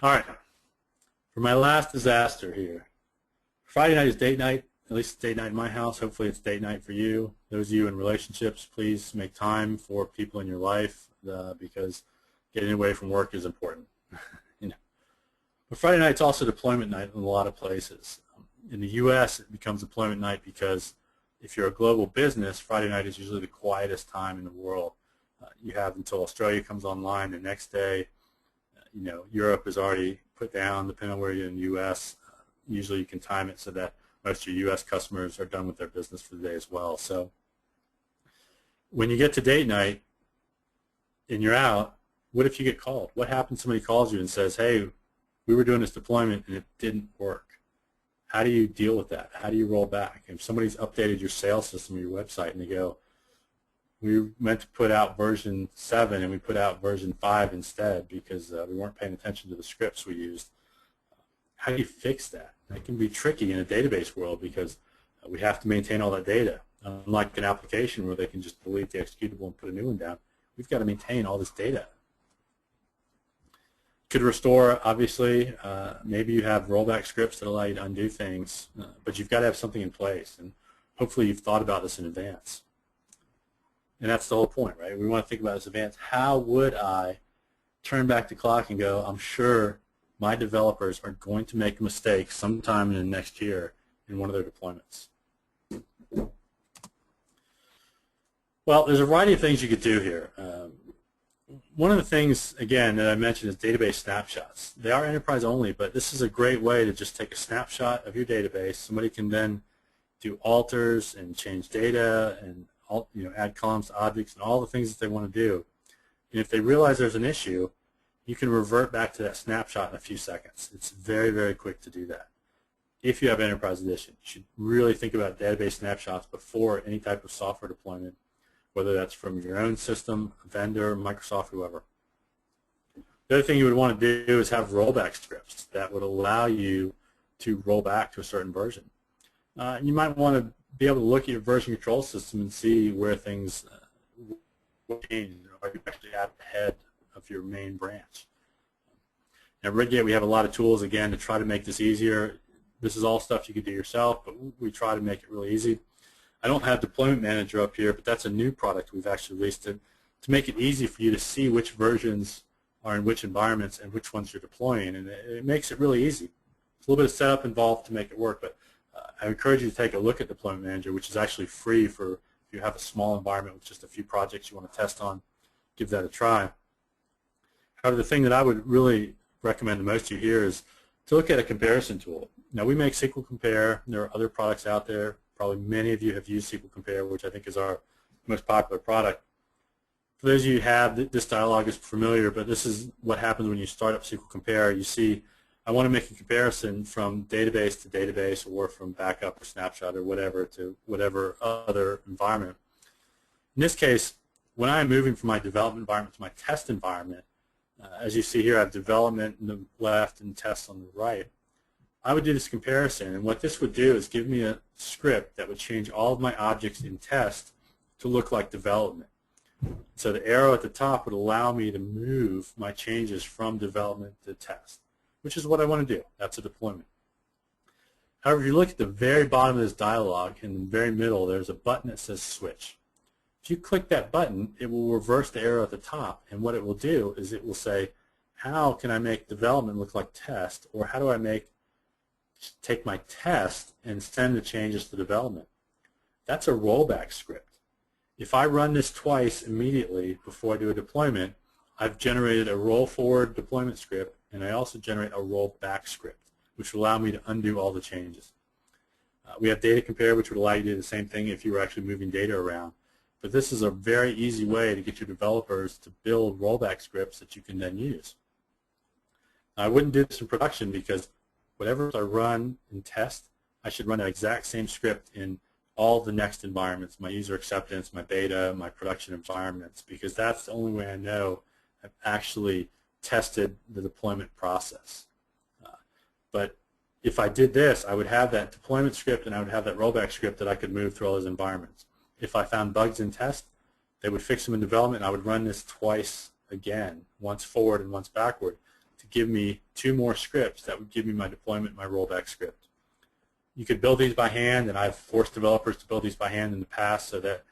All right, for my last disaster here. Friday night is date night. At least it's date night in my house. Hopefully it's date night for you. Those of you in relationships, please make time for people in your life because getting away from work is important. You know. But Friday night's also deployment night in a lot of places. In the U.S., it becomes deployment night because if you're a global business, Friday night is usually the quietest time in the world. You have until Australia comes online the next day. You know, Europe is already put down, depending on where you're in the U.S. Usually you can time it so that most of your U.S. customers are done with their business for the day as well. So when you get to date night and you're out, what if you get called? What happens if somebody calls you and says, hey, we were doing this deployment and it didn't work? How do you deal with that? How do you roll back? If somebody's updated your sales system or your website and they go, we meant to put out version 7 and we put out version 5 instead because we weren't paying attention to the scripts we used. How do you fix that? That can be tricky in a database world because we have to maintain all that data. Unlike an application where they can just delete the executable and put a new one down, we've got to maintain all this data. Could restore, obviously. Maybe you have rollback scripts that allow you to undo things, but you've got to have something in place, and hopefully you've thought about this in advance. And that's the whole point, right? We want to think about this in advance. How would I turn back the clock and go, I'm sure my developers are going to make a mistake sometime in the next year in one of their deployments? Well, there's a variety of things you could do here. One of the things, again, that I mentioned is database snapshots. They are enterprise only, but this is a great way to just take a snapshot of your database. Somebody can then do alters and change data and add columns to objects and all the things that they want to do. And if they realize there's an issue, you can revert back to that snapshot in a few seconds. It's very, very quick to do that. If you have Enterprise Edition, you should really think about database snapshots before any type of software deployment, whether that's from your own system, vendor, Microsoft, whoever. The other thing you would want to do is have rollback scripts that would allow you to roll back to a certain version. You might want to be able to look at your version control system and see where things change. Are you actually ahead of your main branch? At Redgate, we have a lot of tools, again, to try to make this easier. This is all stuff you could do yourself, but we try to make it really easy. I don't have Deployment Manager up here, but that's a new product we've actually released to make it easy for you to see which versions are in which environments and which ones you're deploying, and it makes it really easy. It's a little bit of setup involved to make it work, but I encourage you to take a look at Deployment Manager, which is actually free for if you have a small environment with just a few projects you want to test on. Give that a try. However, the thing that I would really recommend to most of you here is to look at a comparison tool. Now, we make SQL Compare. There are other products out there. Probably many of you have used SQL Compare, which I think is our most popular product. For those of you who have, this dialog is familiar, but this is what happens when you start up SQL Compare. You see, I want to make a comparison from database to database or from backup or snapshot or whatever to whatever other environment. In this case, when I'm moving from my development environment to my test environment, as you see here, I have development on the left and test on the right. I would do this comparison, and what this would do is give me a script that would change all of my objects in test to look like development. So the arrow at the top would allow me to move my changes from development to test, which is what I want to do. That's a deployment. However, if you look at the very bottom of this dialog, in the very middle, there's a button that says Switch. If you click that button, it will reverse the arrow at the top, and what it will do is it will say, how can I make development look like test, or how do I take my test and send the changes to development? That's a rollback script. If I run this twice immediately before I do a deployment, I've generated a roll forward deployment script, and I also generate a roll back script, which will allow me to undo all the changes. We have data compare, which would allow you to do the same thing if you were actually moving data around. But this is a very easy way to get your developers to build rollback scripts that you can then use. Now, I wouldn't do this in production because whatever I run in test, I should run that exact same script in all the next environments, my user acceptance, my beta, my production environments, because that's the only way I know I've actually tested the deployment process. But if I did this, I would have that deployment script and I would have that rollback script that I could move through all those environments. If I found bugs in test, they would fix them in development, and I would run this twice again, once forward and once backward, to give me 2 more scripts that would give me my deployment and my rollback script. you could build these by hand, and I've forced developers to build these by hand in the past so that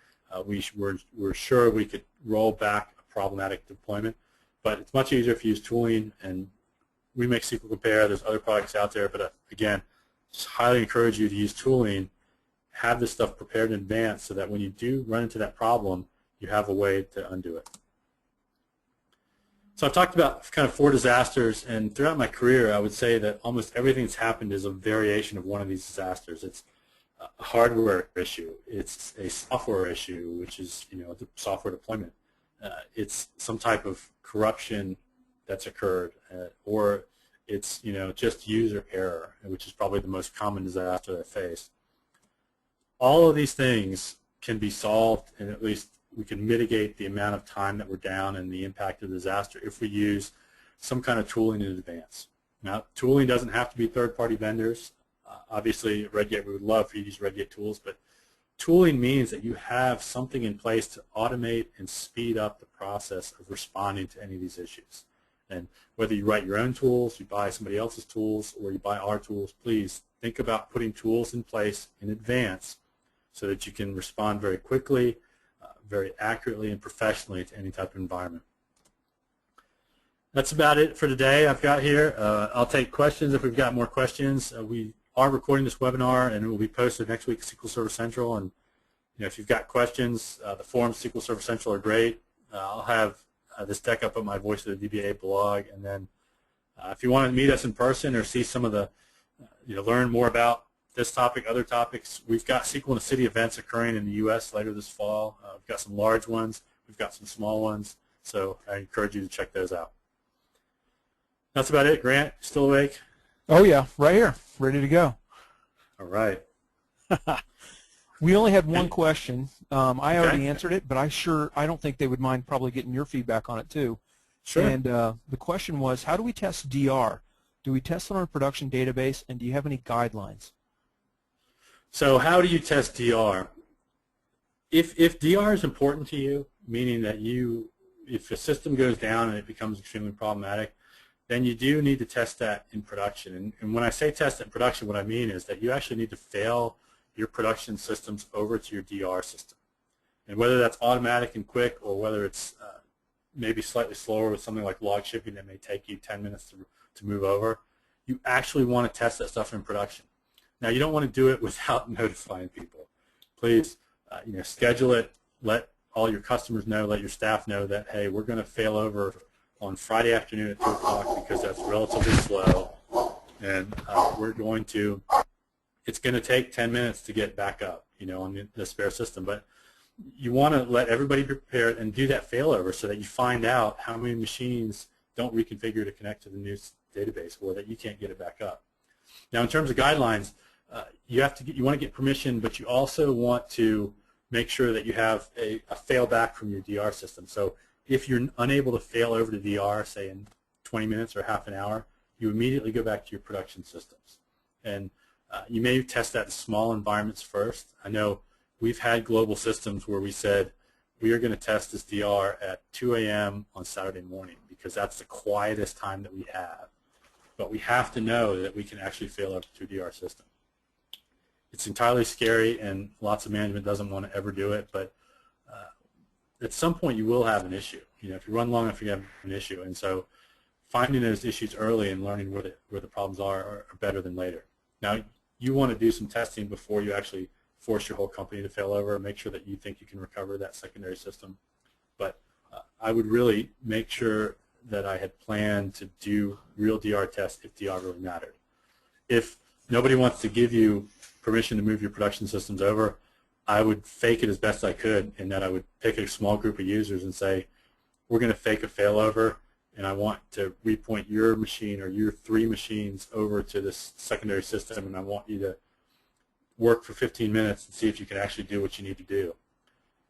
we're sure we could roll back a problematic deployment. But it's much easier if you use tooling, and we make SQL Compare. There's other products out there, but again, just highly encourage you to use tooling, have this stuff prepared in advance so that when you do run into that problem, you have a way to undo it. So I've talked about kind of 4 disasters, and throughout my career, I would say that almost everything that's happened is a variation of one of these disasters. It's a hardware issue. It's a software issue, which is the software deployment. It's some type of corruption that's occurred, or it's just user error, which is probably the most common disaster I face. All of these things can be solved, and at least we can mitigate the amount of time that we're down and the impact of the disaster if we use some kind of tooling in advance. Now, tooling doesn't have to be third-party vendors. Obviously, at Redgate, we would love for you to use Redgate tools, but tooling means that you have something in place to automate and speed up the process of responding to any of these issues. And whether you write your own tools, you buy somebody else's tools, or you buy our tools, please think about putting tools in place in advance so that you can respond very quickly, very accurately, and professionally to any type of environment. That's about it for today I've got here. I'll take questions if we've got more questions. We are recording this webinar, and it will be posted next week at SQL Server Central. And if you've got questions, the forums SQL Server Central are great. I'll have this deck up on my Voice of the DBA blog, and then if you want to meet us in person or see some of the, learn more about this topic, other topics, we've got SQL in the City events occurring in the U.S. later this fall. We've got some large ones. We've got some small ones. So I encourage you to check those out. That's about it. Grant, still awake? Oh, yeah, right here, ready to go. All right. We only had one question. I Okay. already answered it, but I don't think they would mind probably getting your feedback on it too. Sure. And the question was, how do we test DR? Do we test on our production database, and do you have any guidelines? So how do you test DR? If DR is important to you, meaning that if a system goes down and it becomes extremely problematic, then you do need to test that in production. And when I say test it in production, what I mean is that you actually need to fail your production systems over to your DR system. And whether that's automatic and quick, or whether it's maybe slightly slower with something like log shipping that may take you 10 minutes to move over, you actually want to test that stuff in production. Now, you don't want to do it without notifying people. Please, schedule it. Let all your customers know. Let your staff know that, hey, we're going to fail over on Friday afternoon at 2 o'clock because that's relatively slow, and it's going to take 10 minutes to get back up, on the spare system. But you want to let everybody be prepared and do that failover so that you find out how many machines don't reconfigure to connect to the new database, or that you can't get it back up. Now, in terms of guidelines, you want to get permission, but you also want to make sure that you have a failback from your DR system. So if you're unable to fail over to DR, say in 20 minutes or half an hour, you immediately go back to your production systems. And you may test that in small environments first. I know we've had global systems where we said we are going to test this DR at 2 a.m. on Saturday morning because that's the quietest time that we have. But we have to know that we can actually fail over to a DR system. It's entirely scary, and lots of management doesn't want to ever do it, but at some point you will have an issue. If you run long enough, you have an issue. And so finding those issues early and learning where the problems are better than later. Now, you want to do some testing before you actually force your whole company to fail over and make sure that you think you can recover that secondary system. But I would really make sure that I had planned to do real DR tests if DR really mattered. If nobody wants to give you permission to move your production systems over, I would fake it as best I could, in that I would pick a small group of users and say, we're going to fake a failover, and I want to repoint your machine or your 3 machines over to this secondary system, and I want you to work for 15 minutes and see if you can actually do what you need to do.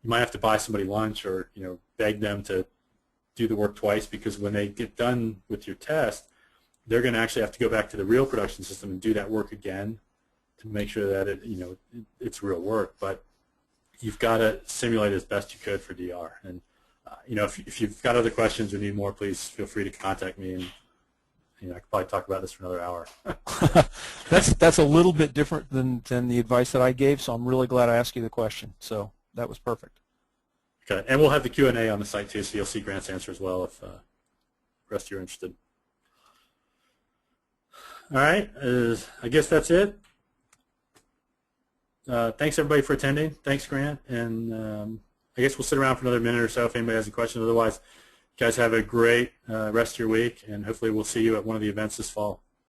You might have to buy somebody lunch, or beg them to do the work twice, because when they get done with your test, they're going to actually have to go back to the real production system and do that work again to make sure that it's real work. But you've got to simulate as best you could for DR. And if you've got other questions or need more, please feel free to contact me, and I could probably talk about this for another hour. That's a little bit different than the advice that I gave, so I'm really glad I asked you the question. So that was perfect. Okay, and we'll have the Q&A on the site too, so you'll see Grant's answer as well if the rest of you are interested. All right, I guess that's it. Thanks everybody for attending. Thanks, Grant, and I guess we'll sit around for another minute or so if anybody has any questions. Otherwise, you guys have a great rest of your week, and hopefully we'll see you at one of the events this fall.